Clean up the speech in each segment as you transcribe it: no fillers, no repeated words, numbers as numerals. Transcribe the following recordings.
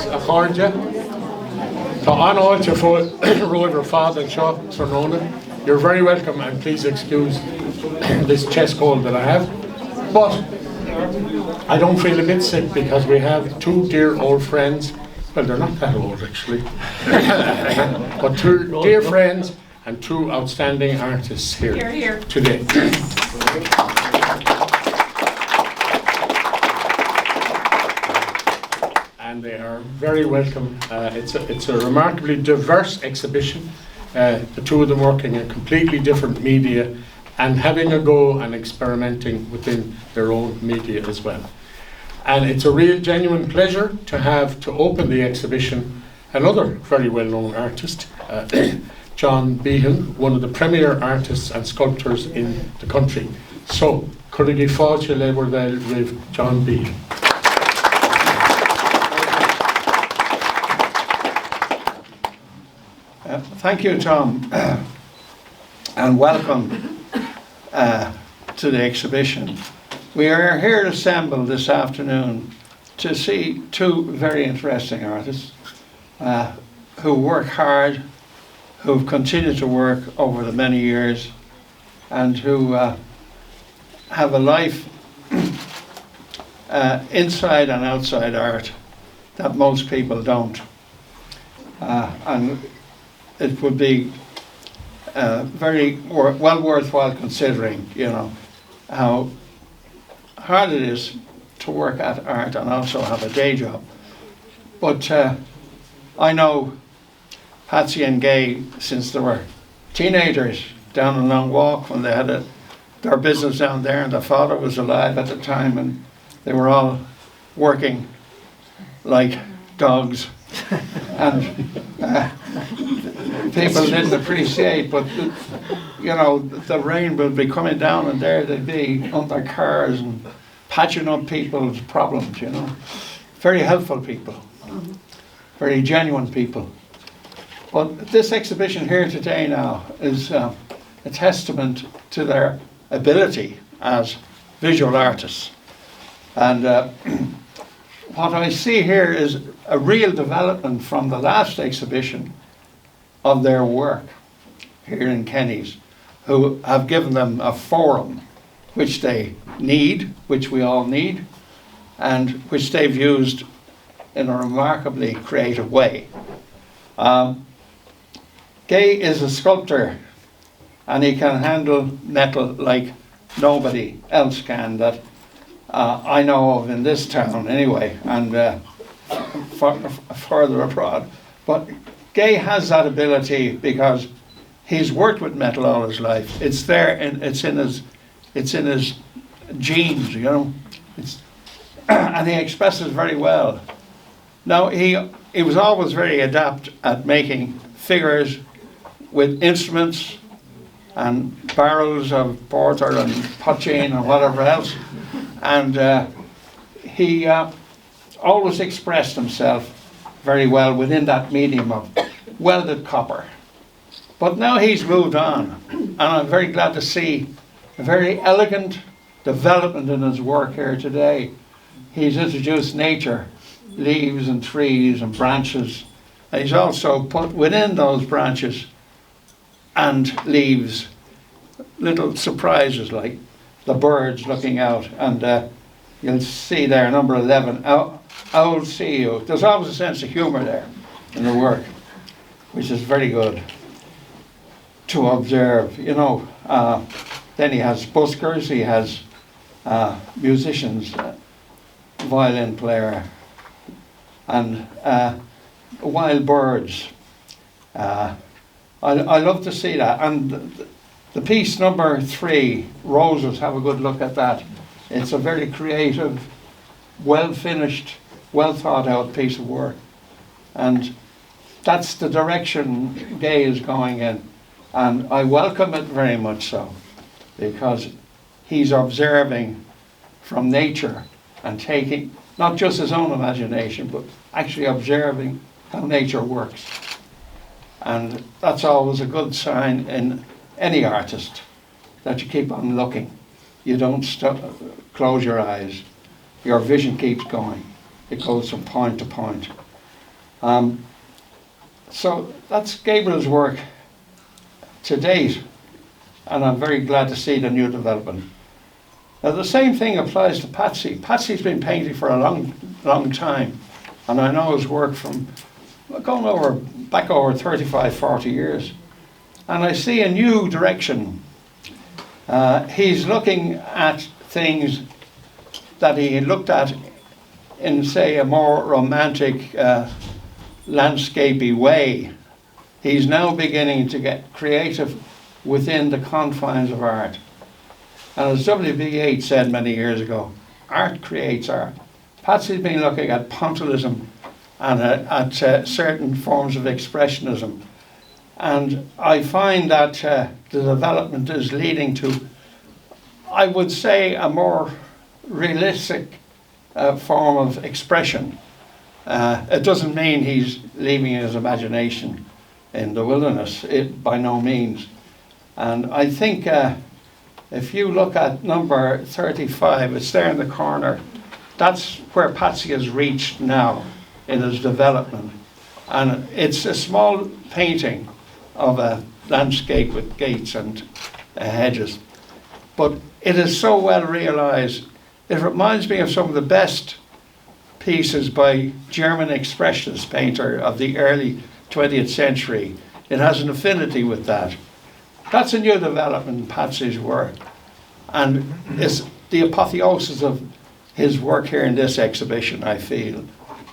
a chordia. Tá anáilte roiver fad and shot Ternona. You're very welcome, and please excuse this chest cold that I have. But I don't feel a bit sick because we have two dear old friends. Well, they're not that old actually. But two dear friends and two outstanding artists here today. And they are very welcome. It's a remarkably diverse exhibition. The two of them working in completely different media and having a go and experimenting within their own media as well. And it's a real genuine pleasure to open the exhibition another very well-known artist, John Behan, one of the premier artists and sculptors in the country. So, could I fáilte le with John Behan. Thank you, Tom, and welcome to the exhibition. We are here assembled this afternoon to see two very interesting artists who work hard, who've continued to work over the many years, and who have a life inside and outside art that most people don't. And it would be very well worthwhile considering, you know, how hard it is to work at art and also have a day job. But I know Patsy and Gay since they were teenagers down a long walk when they had their business down there, and their father was alive at the time, and they were all working like dogs. And people didn't appreciate, but you know, the rain would be coming down and there they'd be on their cars and patching up people's problems, you know. Very helpful people, very genuine people. But this exhibition here today now is a testament to their ability as visual artists. And what I see here is a real development from the last exhibition of their work here in Kenny's, who have given them a forum which they need, which we all need, and which they've used in a remarkably creative way. Gay is a sculptor, and he can handle metal like nobody else can that I know of in this town anyway, and further abroad. But Gay has that ability because he's worked with metal all his life. It's there, and it's in his genes, you know. And he expresses very well. Now he was always very adept at making figures with instruments and barrels of porter and poteen and whatever else, and he always expressed himself very well within that medium of welded copper. But now he's moved on, and I'm very glad to see a very elegant development in his work here today. He's introduced nature, leaves and trees and branches, and he's also put within those branches and leaves little surprises like the birds looking out, and you'll see there number 11, I'll see you. There's always a sense of humour there in the work, which is very good to observe, you know. Then he has buskers, he has musicians, violin player, and wild birds. I love to see that. And the piece number 3, Roses, have a good look at that. It's a very creative, well finished, well thought out piece of work. And that's the direction Gay is going in. And I welcome it very much so, because he's observing from nature and taking not just his own imagination, but actually observing how nature works. And that's always a good sign in any artist, that you keep on looking. You don't close your eyes. Your vision keeps going. It goes from point to point. So that's Gabriel's work to date, and I'm very glad to see the new development. Now the same thing applies to Patsy. Patsy's been painting for a long time, and I know his work from back over 35, 40 years. And I see a new direction. He's looking at things that he looked at in, say, a more romantic, landscapey way. He's now beginning to get creative within the confines of art. And as W.B. Yeats said many years ago, art creates art. Patsy's been looking at pointillism and at certain forms of expressionism. And I find that the development is leading to, I would say, a more realistic form of expression. It doesn't mean he's leaving his imagination in the wilderness, by no means. And I think if you look at number 35, it's there in the corner, that's where Patsy has reached now in his development. And it's a small painting of a landscape with gates and hedges. But it is so well realised. It reminds me of some of the best pieces by German expressionist painter of the early 20th century. It has an affinity with that. That's a new development in Patsy's work. And it's the apotheosis of his work here in this exhibition, I feel.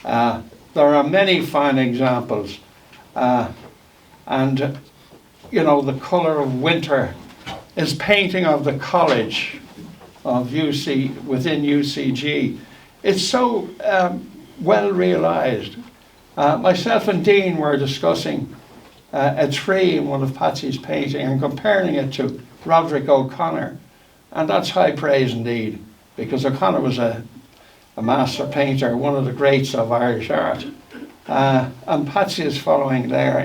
There are many fine examples. And, you know, the colour of winter is painting of the college of within UCG. It's so well realised. Myself and Dean were discussing a tree in one of Patsy's painting and comparing it to Roderick O'Connor. And that's high praise indeed, because O'Connor was a master painter, one of the greats of Irish art. And Patsy is following there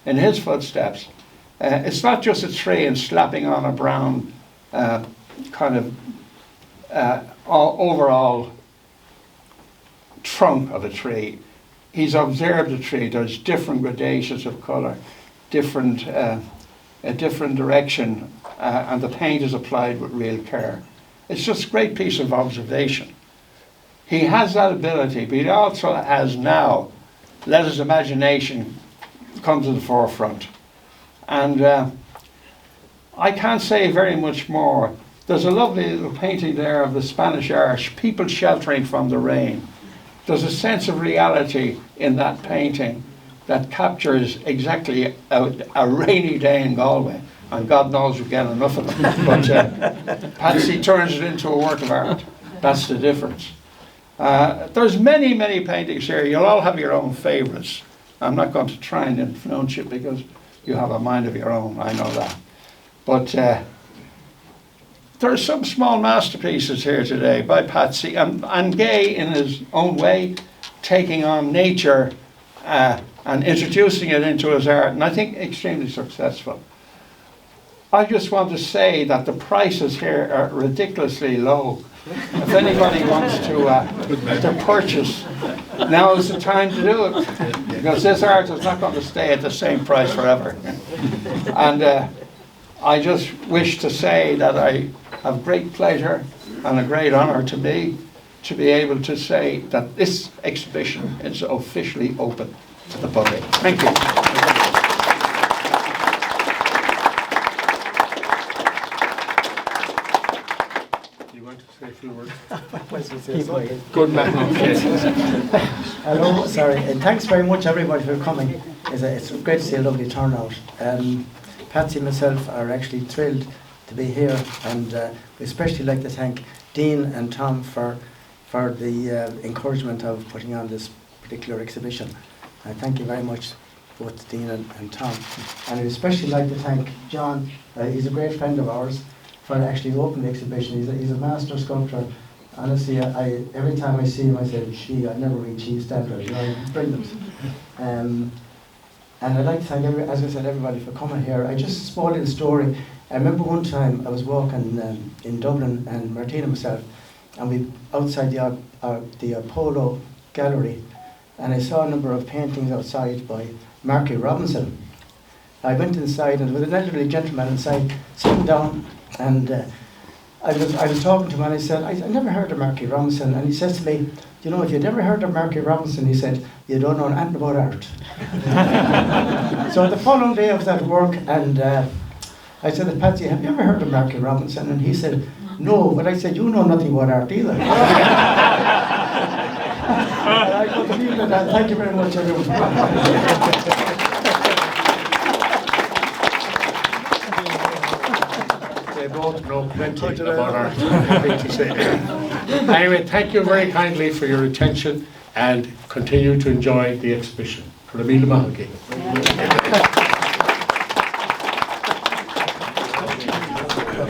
in his footsteps. It's not just a tree and slapping on a brown kind of overall trunk of a tree. He's observed the tree. There's different gradations of colour, a different direction, and the paint is applied with real care. It's just a great piece of observation. He has that ability, but he also has now let his imagination come to the forefront. And I can't say very much more. There's a lovely little painting there of the Spanish Arch, people sheltering from the rain. There's a sense of reality in that painting that captures exactly a rainy day in Galway. And God knows we get enough of them. But Patsy turns it into a work of art. That's the difference. There's many, many paintings here. You'll all have your own favourites. I'm not going to try and influence you because you have a mind of your own, I know that. But there are some small masterpieces here today by Patsy, and Gay in his own way, taking on nature and introducing it into his art, and I think extremely successful. I just want to say that the prices here are ridiculously low. If anybody wants to purchase, now is the time to do it, because this art is not going to stay at the same price forever. And I just wish to say that I have great pleasure and a great honour to me to be able to say that this exhibition is officially open to the public. Thank you. A few words. Good man. Hello, sorry, and thanks very much everybody for coming. It's great to see a lovely turnout. Patsy and myself are actually thrilled to be here, and we especially like to thank Dean and Tom for the encouragement of putting on this particular exhibition. Thank you very much, both Dean and Tom. And I'd especially like to thank John. He's a great friend of ours, for actually opening the exhibition. He's a master sculptor. Honestly, every time I see him, I say, "She." I never reach his standard. You know, he's brilliant. And I'd like to thank, as I said, everybody for coming here. I just a small little story. I remember one time I was walking in Dublin, and Martina and myself, and we outside the Apollo Gallery, and I saw a number of paintings outside by Marky Robinson. I went inside, and there was an elderly gentleman inside, sitting down, and I was talking to him, and I said, I never heard of Marky Robinson, and he says to me, you know, if you'd never heard of Marky Robinson, he said, you don't know anything about art. So the following day I was at work, and I said to Patsy, have you ever heard of Marky Robinson? And he said, no, but I said, you know nothing about art either. And I couldn't leave it at that. Thank you very much, everyone. They both know plenty about art. Anyway, thank you very kindly for your attention and continue to enjoy the exhibition. For the Mila Mahaki.